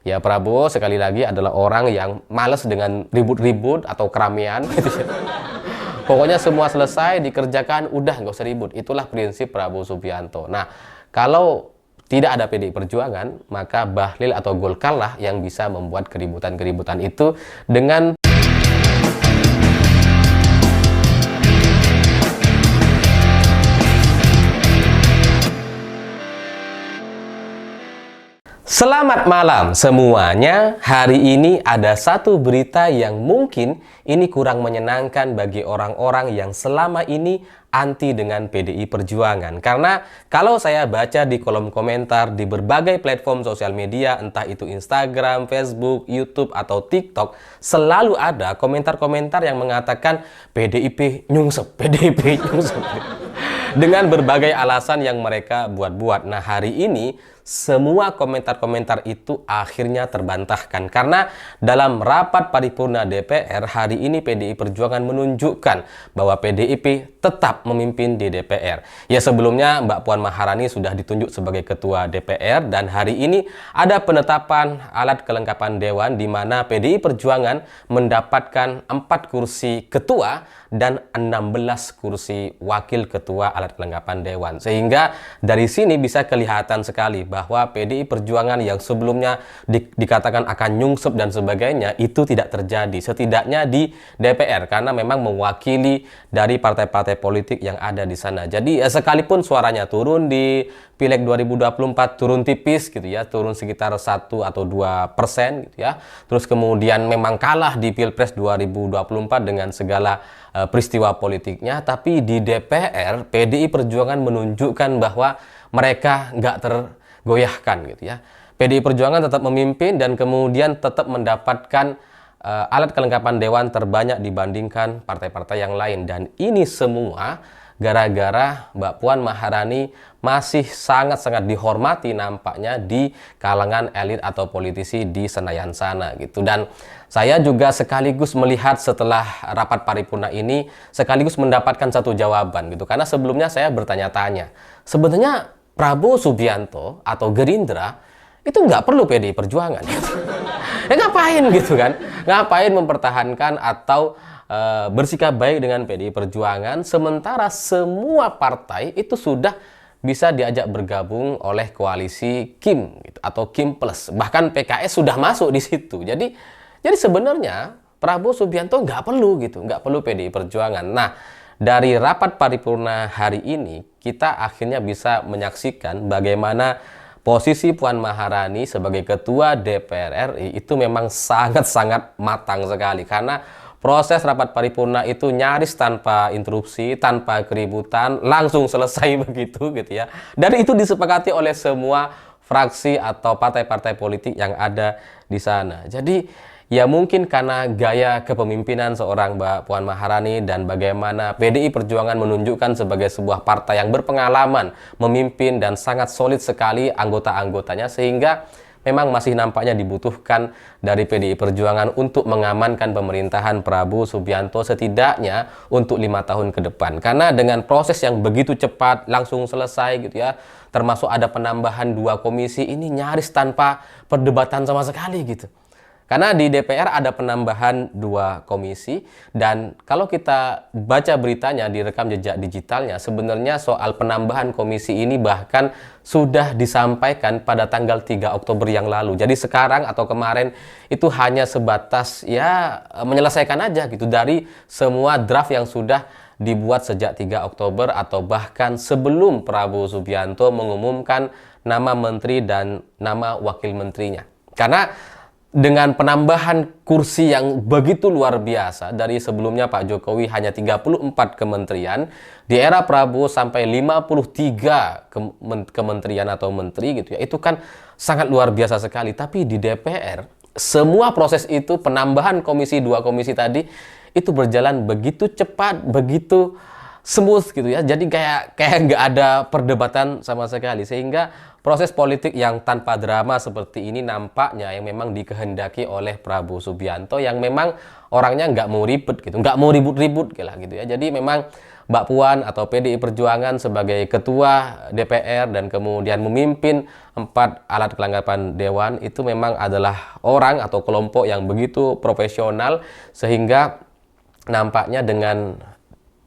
Ya, Prabowo sekali lagi adalah orang yang males dengan ribut-ribut atau keramaian gitu ya. Pokoknya semua selesai dikerjakan, udah nggak usah ribut. Itulah prinsip Prabowo Subianto. Nah, kalau tidak ada PDI Perjuangan, maka Bahlil atau Golkar lah yang bisa membuat keributan-keributan itu dengan Selamat malam semuanya. Hari ini ada satu berita yang mungkin ini kurang menyenangkan bagi orang-orang yang selama ini anti dengan PDI Perjuangan. Karena kalau saya baca di kolom komentar di berbagai platform sosial media, entah itu Instagram, Facebook, YouTube, atau TikTok, selalu ada komentar-komentar yang mengatakan PDIP nyungsep, PDIP nyungsep. Dengan berbagai alasan yang mereka buat-buat. Nah, hari ini semua komentar-komentar itu akhirnya terbantahkan karena dalam rapat paripurna DPR hari ini PDI Perjuangan menunjukkan bahwa PDIP tetap memimpin di DPR. Ya, sebelumnya Mbak Puan Maharani sudah ditunjuk sebagai ketua DPR dan hari ini ada penetapan alat kelengkapan dewan di mana PDI Perjuangan mendapatkan 4 kursi ketua dan 16 kursi wakil ketua alat kelengkapan dewan. Sehingga dari sini bisa kelihatan sekali bahwa PDI Perjuangan yang sebelumnya dikatakan akan nyungsep dan sebagainya itu tidak terjadi, setidaknya di DPR, karena memang mewakili dari partai-partai politik yang ada di sana. Jadi sekalipun suaranya turun di Pileg 2024 turun tipis gitu ya, turun sekitar 1 atau 2% gitu ya. Terus kemudian memang kalah di Pilpres 2024 dengan segala peristiwa politiknya, tapi di DPR PDI Perjuangan menunjukkan bahwa mereka nggak tergoyahkan gitu ya. PDI Perjuangan tetap memimpin dan kemudian tetap mendapatkan alat kelengkapan dewan terbanyak dibandingkan partai-partai yang lain, dan ini semua gara-gara Mbak Puan Maharani masih sangat-sangat dihormati nampaknya di kalangan elit atau politisi di Senayan sana gitu. Dan saya juga sekaligus melihat setelah rapat paripurna ini sekaligus mendapatkan satu jawaban gitu. Karena sebelumnya saya bertanya-tanya, sebenarnya Prabowo Subianto atau Gerindra itu nggak perlu PDI Perjuangan gitu. Ya ngapain gitu kan? Ngapain mempertahankan atau bersikap baik dengan PDI Perjuangan sementara semua partai itu sudah bisa diajak bergabung oleh koalisi Kim gitu, atau Kim Plus, bahkan PKS sudah masuk di situ. Jadi sebenarnya Prabowo Subianto nggak perlu gitu, nggak perlu PDI Perjuangan. Nah, dari rapat paripurna hari ini kita akhirnya bisa menyaksikan bagaimana posisi Puan Maharani sebagai ketua DPR RI itu memang sangat-sangat matang sekali, karena proses rapat paripurna itu nyaris tanpa interupsi, tanpa keributan, langsung selesai begitu gitu ya. Dan itu disepakati oleh semua fraksi atau partai-partai politik yang ada di sana. Jadi ya mungkin karena gaya kepemimpinan seorang Mbak Puan Maharani dan bagaimana PDI Perjuangan menunjukkan sebagai sebuah partai yang berpengalaman memimpin dan sangat solid sekali anggota-anggotanya, sehingga memang masih nampaknya dibutuhkan dari PDI Perjuangan untuk mengamankan pemerintahan Prabowo Subianto setidaknya untuk 5 tahun ke depan. Karena dengan proses yang begitu cepat langsung selesai gitu ya, termasuk ada penambahan 2 komisi, ini nyaris tanpa perdebatan sama sekali gitu. Karena di DPR ada penambahan 2 komisi, dan kalau kita baca beritanya di rekam jejak digitalnya, sebenarnya soal penambahan komisi ini bahkan sudah disampaikan pada tanggal 3 Oktober yang lalu. Jadi sekarang atau kemarin itu hanya sebatas ya menyelesaikan aja gitu dari semua draft yang sudah dibuat sejak 3 Oktober atau bahkan sebelum Prabowo Subianto mengumumkan nama menteri dan nama wakil menterinya. Karena dengan penambahan kursi yang begitu luar biasa, dari sebelumnya Pak Jokowi hanya 34 kementerian, di era Prabowo sampai 53 kementerian atau menteri gitu ya, itu kan sangat luar biasa sekali. Tapi di DPR, semua proses itu, penambahan komisi 2 komisi tadi, itu berjalan begitu cepat, begitu smooth gitu ya. Jadi kayak nggak ada perdebatan sama sekali, sehingga proses politik yang tanpa drama seperti ini nampaknya yang memang dikehendaki oleh Prabowo Subianto yang memang orangnya nggak mau ribet gitu, nggak mau ribut-ribut gitu ya. Jadi memang Mbak Puan atau PDI Perjuangan sebagai ketua DPR dan kemudian memimpin 4 alat kelengkapan dewan itu memang adalah orang atau kelompok yang begitu profesional sehingga nampaknya dengan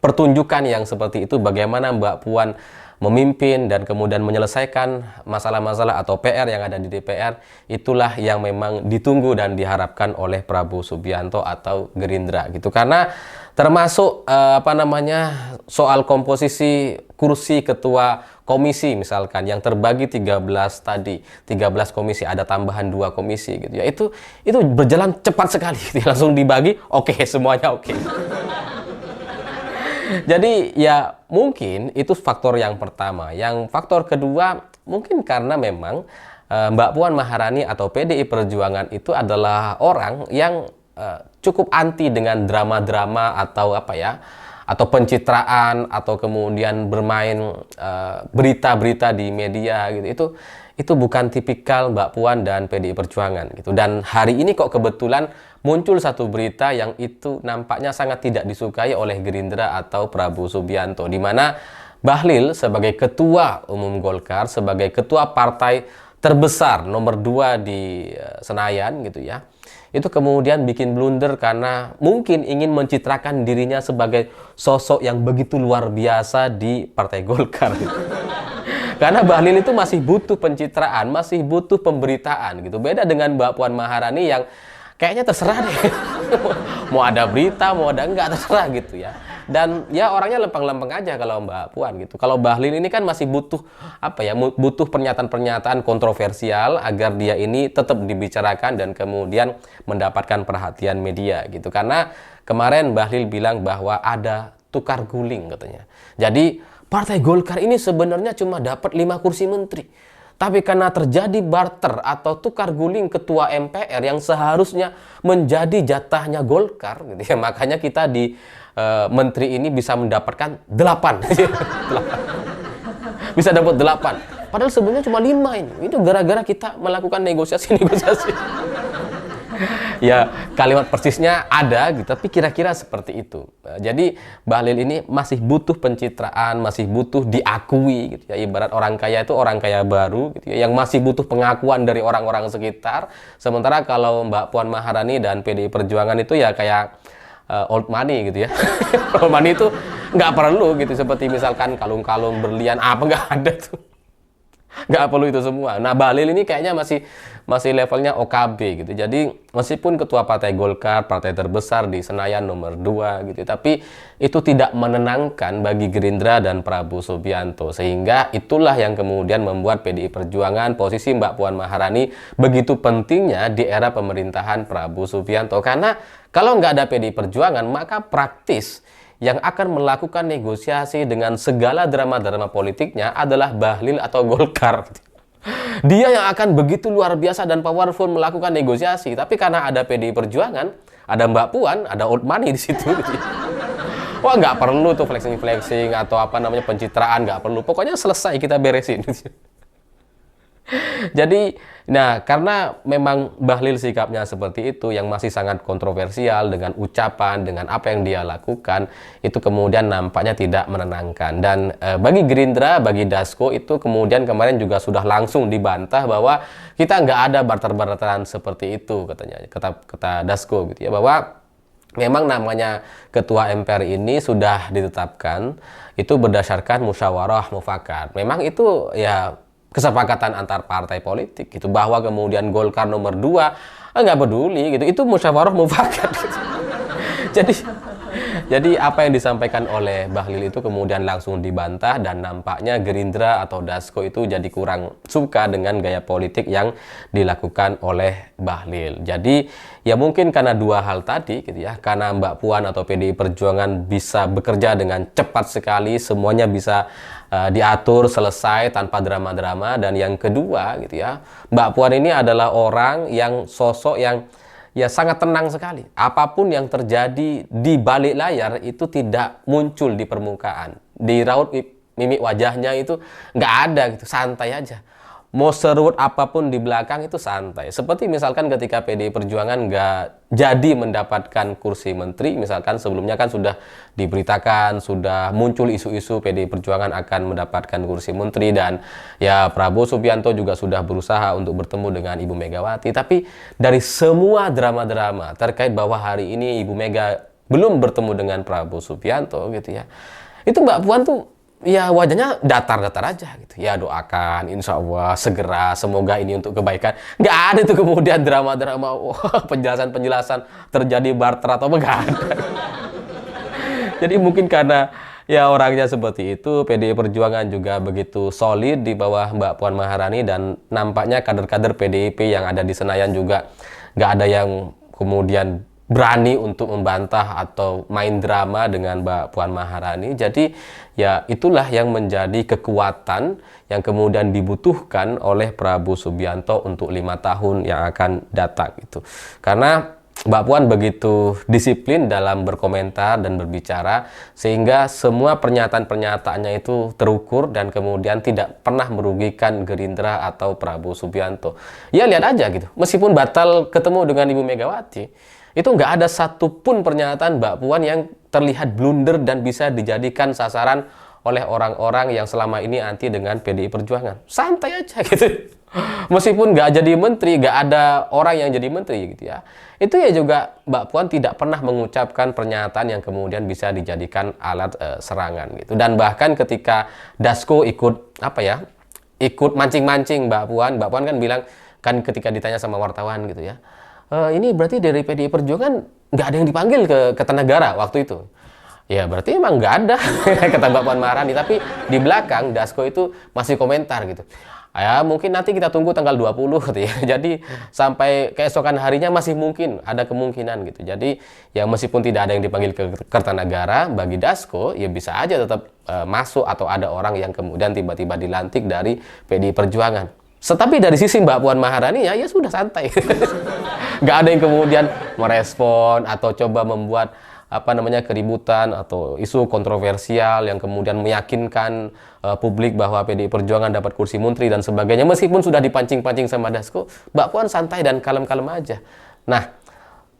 pertunjukan yang seperti itu bagaimana Mbak Puan memimpin dan kemudian menyelesaikan masalah-masalah atau PR yang ada di DPR, itulah yang memang ditunggu dan diharapkan oleh Prabowo Subianto atau Gerindra gitu. Karena termasuk soal komposisi kursi ketua komisi misalkan yang terbagi 13 tadi, 13 komisi, ada tambahan 2 komisi gitu ya. Itu berjalan cepat sekali gitu. Langsung dibagi, oke, semuanya oke. Jadi ya mungkin itu faktor yang pertama. Yang faktor kedua mungkin karena memang Mbak Puan Maharani atau PDI Perjuangan itu adalah orang yang cukup anti dengan drama-drama atau atau pencitraan atau kemudian bermain berita-berita di media gitu. Itu bukan tipikal Mbak Puan dan PDI Perjuangan gitu. Dan hari ini kok kebetulan muncul satu berita yang itu nampaknya sangat tidak disukai oleh Gerindra atau Prabowo Subianto, di mana Bahlil sebagai ketua umum Golkar, sebagai ketua partai terbesar nomor 2 di Senayan gitu ya, itu kemudian bikin blunder karena mungkin ingin mencitrakan dirinya sebagai sosok yang begitu luar biasa di Partai Golkar gitu. Karena Bahlil itu masih butuh pencitraan, masih butuh pemberitaan gitu. Beda dengan Mbak Puan Maharani yang kayaknya terserah deh. Mau ada berita, mau ada enggak, terserah gitu ya. Dan ya orangnya lempeng-lempeng aja kalau Mbak Puan gitu. Kalau Bahlil ini kan masih butuh butuh pernyataan-pernyataan kontroversial agar dia ini tetap dibicarakan dan kemudian mendapatkan perhatian media gitu. Karena kemarin Bahlil bilang bahwa ada tukar guling katanya. Jadi Partai Golkar ini sebenarnya cuma dapat 5 kursi menteri. Tapi karena terjadi barter atau tukar guling ketua MPR yang seharusnya menjadi jatahnya Golkar gitu ya, makanya kita di menteri ini bisa mendapatkan 8. Bisa dapat 8. Padahal sebenarnya cuma 5 ini. Itu gara-gara kita melakukan negosiasi. Ya, kalimat persisnya ada gitu, tapi kira-kira seperti itu. Jadi Bahlil ini masih butuh pencitraan, masih butuh diakui gitu ya. Ibarat orang kaya itu orang kaya baru gitu ya, yang masih butuh pengakuan dari orang-orang sekitar. Sementara kalau Mbak Puan Maharani dan PDI Perjuangan itu ya kayak old money gitu ya. Old money itu nggak perlu gitu, seperti misalkan kalung-kalung berlian apa nggak ada tuh. Nggak perlu itu semua. Nah, Bahlil ini kayaknya masih levelnya OKB gitu. Jadi meskipun ketua Partai Golkar, partai terbesar di Senayan nomor 2 gitu, tapi itu tidak menenangkan bagi Gerindra dan Prabowo Subianto. Sehingga itulah yang kemudian membuat PDI Perjuangan, posisi Mbak Puan Maharani begitu pentingnya di era pemerintahan Prabowo Subianto. Karena kalau nggak ada PDI Perjuangan, maka praktis yang akan melakukan negosiasi dengan segala drama-drama politiknya adalah Bahlil atau Golkar. Dia yang akan begitu luar biasa dan powerful melakukan negosiasi. Tapi karena ada PDI Perjuangan, ada Mbak Puan, ada old money di situ. Wah, nggak perlu tuh flexing-flexing atau pencitraan, nggak perlu. Pokoknya selesai, kita beresin. Jadi, nah karena memang Bahlil sikapnya seperti itu yang masih sangat kontroversial dengan ucapan, dengan apa yang dia lakukan, itu kemudian nampaknya tidak menenangkan. Dan bagi Gerindra, bagi Dasko itu kemudian kemarin juga sudah langsung dibantah bahwa kita nggak ada barter-barteran seperti itu katanya, kata Dasko gitu ya, bahwa memang namanya ketua MPR ini sudah ditetapkan itu berdasarkan musyawarah mufakat. Memang itu ya kesepakatan antar partai politik gitu, bahwa kemudian Golkar nomor 2 nggak peduli gitu, itu musyawarah mufakat gitu. Jadi apa yang disampaikan oleh Bahlil itu kemudian langsung dibantah dan nampaknya Gerindra atau Dasko itu jadi kurang suka dengan gaya politik yang dilakukan oleh Bahlil. Jadi ya mungkin karena 2 hal tadi gitu ya, karena Mbak Puan atau PDI Perjuangan bisa bekerja dengan cepat sekali, semuanya bisa diatur selesai tanpa drama-drama, dan yang kedua gitu ya, Mbak Puan ini adalah orang yang sosok yang ya sangat tenang sekali. Apapun yang terjadi di balik layar itu tidak muncul di permukaan. Di raut mimik wajahnya itu nggak ada gitu, santai aja. mau seruut apapun di belakang itu santai. Seperti misalkan ketika PDI Perjuangan nggak jadi mendapatkan kursi menteri, misalkan sebelumnya kan sudah diberitakan, sudah muncul isu-isu PDI Perjuangan akan mendapatkan kursi menteri, dan ya Prabowo Subianto juga sudah berusaha untuk bertemu dengan Ibu Megawati. Tapi dari semua drama-drama terkait bahwa hari ini Ibu Mega belum bertemu dengan Prabowo Subianto gitu ya, itu Mbak Puan tuh ya wajahnya datar-datar aja gitu. Ya doakan, insya Allah segera, semoga ini untuk kebaikan. Nggak ada tuh kemudian drama-drama, wah, penjelasan-penjelasan terjadi barter atau nggak ada. Jadi mungkin karena ya orangnya seperti itu, PDI Perjuangan juga begitu solid di bawah Mbak Puan Maharani, dan nampaknya kader-kader PDIP yang ada di Senayan juga nggak ada yang kemudian berani untuk membantah atau main drama dengan Mbak Puan Maharani. Jadi ya itulah yang menjadi kekuatan yang kemudian dibutuhkan oleh Prabowo Subianto untuk 5 tahun yang akan datang itu. Karena Mbak Puan begitu disiplin dalam berkomentar dan berbicara, sehingga semua pernyataan-pernyataannya itu terukur dan kemudian tidak pernah merugikan Gerindra atau Prabowo Subianto. Ya lihat aja gitu, meskipun batal ketemu dengan Ibu Megawati, itu nggak ada satupun pernyataan Mbak Puan yang terlihat blunder dan bisa dijadikan sasaran oleh orang-orang yang selama ini anti dengan PDI Perjuangan. Santai aja gitu. Meskipun nggak jadi menteri, nggak ada orang yang jadi menteri gitu ya. Itu ya juga Mbak Puan tidak pernah mengucapkan pernyataan yang kemudian bisa dijadikan alat serangan gitu. Dan bahkan ketika Dasko ikut ikut mancing-mancing Mbak Puan kan bilang, kan ketika ditanya sama wartawan gitu ya, ini berarti dari PDI Perjuangan nggak ada yang dipanggil ke Kertanegara waktu itu. Ya berarti emang nggak ada, kata Mbak Puan Maharani. Tapi di belakang Dasko itu masih komentar gitu. Ya mungkin nanti kita tunggu tanggal 20 gitu ya. Jadi sampai keesokan harinya masih mungkin ada kemungkinan gitu. Jadi ya meskipun tidak ada yang dipanggil ke Kertanegara, bagi Dasko ya bisa aja tetap masuk, atau ada orang yang kemudian tiba-tiba dilantik dari PDI Perjuangan. Tetapi dari sisi Mbak Puan Maharani ya sudah santai. Nggak ada yang kemudian merespon atau coba membuat keributan atau isu kontroversial yang kemudian meyakinkan publik bahwa PDI Perjuangan dapat kursi menteri dan sebagainya. Meskipun sudah dipancing-pancing sama Dasko, Mbak Puan santai dan kalem-kalem aja. Nah,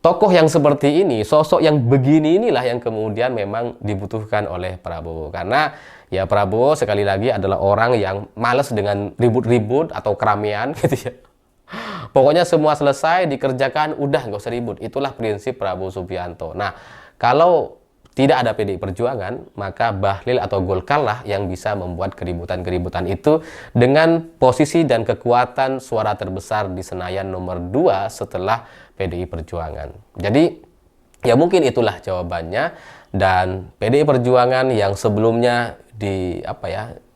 tokoh yang seperti ini, sosok yang begini inilah yang kemudian memang dibutuhkan oleh Prabowo. Karena ya Prabowo sekali lagi adalah orang yang malas dengan ribut-ribut atau keramaian gitu ya. Pokoknya semua selesai, dikerjakan, udah nggak usah ribut. Itulah prinsip Prabowo Subianto. Nah, kalau tidak ada PDI Perjuangan, maka Bahlil atau Golkar lah yang bisa membuat keributan-keributan itu dengan posisi dan kekuatan suara terbesar di Senayan nomor 2 setelah PDI Perjuangan. Jadi ya mungkin itulah jawabannya. Dan PDI Perjuangan yang sebelumnya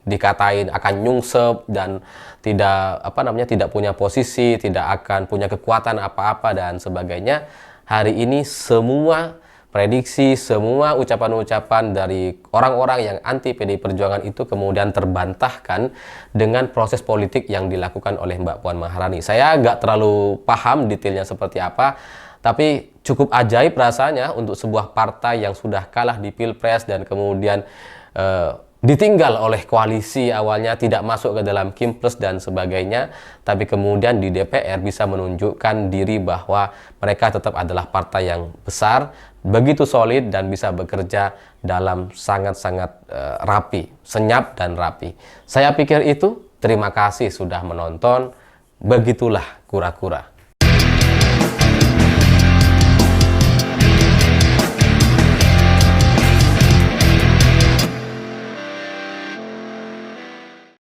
dikatain akan nyungsep dan tidak punya posisi, tidak akan punya kekuatan apa-apa dan sebagainya, hari ini semua prediksi, semua ucapan-ucapan dari orang-orang yang anti PDI Perjuangan itu kemudian terbantahkan dengan proses politik yang dilakukan oleh Mbak Puan Maharani. Saya nggak terlalu paham detailnya seperti apa, tapi cukup ajaib rasanya untuk sebuah partai yang sudah kalah di Pilpres dan kemudian ditinggal oleh koalisi awalnya, tidak masuk ke dalam Kim-Plus dan sebagainya, tapi kemudian di DPR bisa menunjukkan diri bahwa mereka tetap adalah partai yang besar, begitu solid dan bisa bekerja dalam sangat-sangat rapi, senyap dan rapi. Saya pikir itu. Terima kasih sudah menonton. Begitulah kura-kura.